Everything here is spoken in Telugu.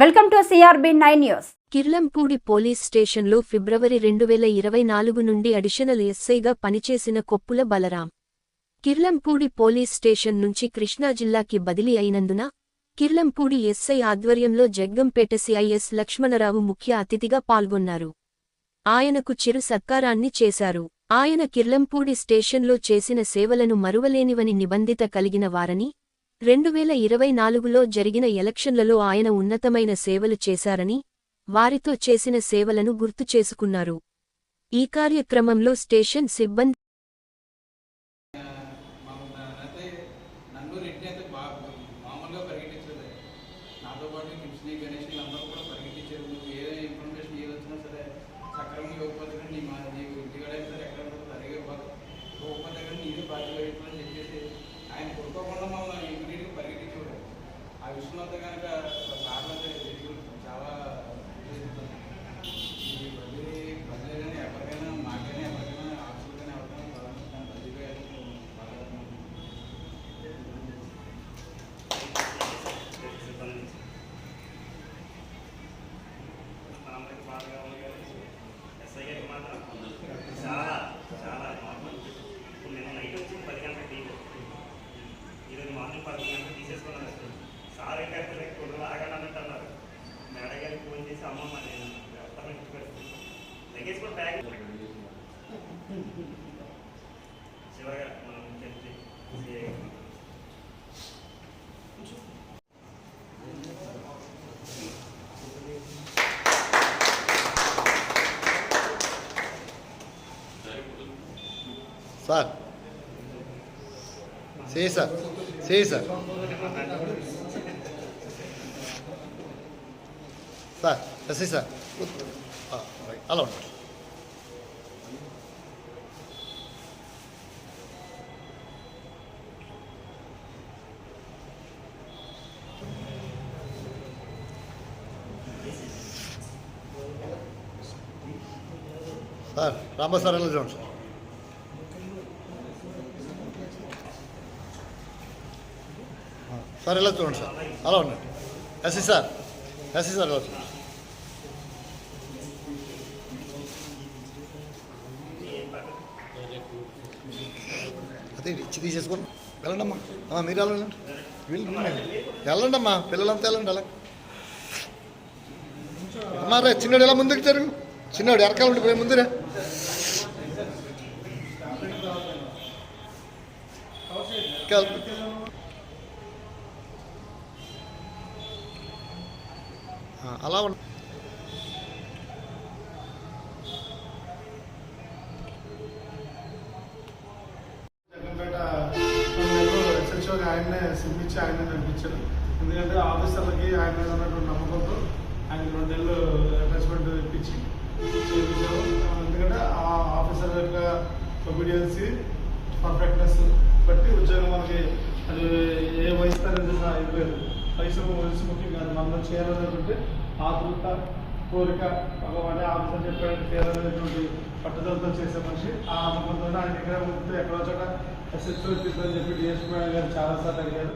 Welcome to CRB9 news. Kirlampudi police స్టేషన్లో ఫిబ్రవరి 2024 నుండి అడిషనల్ ఎస్ఐగా పనిచేసిన కొప్పుల బలరాం కిర్లంపూడి పోలీస్ స్టేషన్ నుంచి కృష్ణా జిల్లాకి బదిలీ అయినందున కిర్లంపూడి ఎస్ఐ ఆధ్వర్యంలో జగ్గంపేట CIS లక్ష్మణరావు ముఖ్య అతిథిగా పాల్గొన్నారు. ఆయనకు చిరు సత్కారాన్ని చేశారు. ఆయన కిర్లంపూడి స్టేషన్లో చేసిన సేవలను మరువలేనివని నిబంధిత కలిగిన వారని 2024లో జరిగిన ఎలక్షన్లలో ఆయన ఉన్నతమైన సేవలు చేశారని వారితో చేసిన సేవలను గుర్తు చేసుకున్నారు. ఈ కార్యక్రమంలో స్టేషన్ సిబ్బంది విష్ణువంత కనుక కారణం చాలా బదిలీ కానీ ఎవరికైనా మాకైనా ఎవరికైనా ఆఫీసులకైనా ఎవరికైనా బదిలీ ఎస్ఐ గారికి మాత్రం చాలా చాలా ఇప్పుడు నేను నైట్ వచ్చి 10 గంటల టీం ఈరోజు మార్నింగ్ 10 గంటలకు తీసేసుకున్నాను. సార్ ఏంటంటే కుర్రలు ఆగండి అన్నట్టు అన్నారు. మేడం గారికి ఫోన్ చేసి అమ్మమ్మ నేను లగేజ్ కూడా బ్యాగ్ చివరిగా మనం చెప్పి సార్ సే సార్ సార్ ఎస్ఐ సార్ అలా ఉంటారు. సార్ రాంబా సార్ ఎలా చూడండి సార్ ఎలా చూడండి సార్ అలా ఉండండి. ఎస్ఐ సార్ ఎలా చూడండి. అదే ఇచ్చి తీసేసుకోండి. వెళ్ళండి అమ్మా మీరు వెళ్ళండి. వెళ్ళండి అమ్మా పిల్లలంతా వెళ్ళండి. అలా అమ్మా రే చిన్నోడు ఎలా ముందుకు జరుగు. చిన్నోడు ఎరకాల ఉండిపోయి ముందురే. అలా ఉండ ఆయన్నే సిమ్మిచ్చి ఆయన నడిపించారు. ఎందుకంటే ఆఫీసర్లకి ఆయన మీద ఉన్నటువంటి నమ్మకంతో ఆయన 2 నెలలు అటాచ్మెంట్ ఇప్పించి చేయించారు. ఎందుకంటే ఆ ఆఫీసర్ యొక్క ఒబీడియన్సీ పర్ఫెక్ట్నెస్ బట్టి ఉద్యోగం మనకి అది ఏ వయసు అనేది ఇవ్వలేదు. వయసు ముఖ్యం కాదు. మనం చేయాలనేటువంటి ఆతృత కోరిక భగవాన్ ఆఫీసర్ చెప్పాడు చేయాలనేటువంటి పట్టుదలతో చేసే మనిషి. ఆ నమ్మకంతో ఆయన దగ్గర ఉంటే ఎక్కడో చోట SHO అని చెప్పి DSP గారు చాలాసార్లు అడిగారు.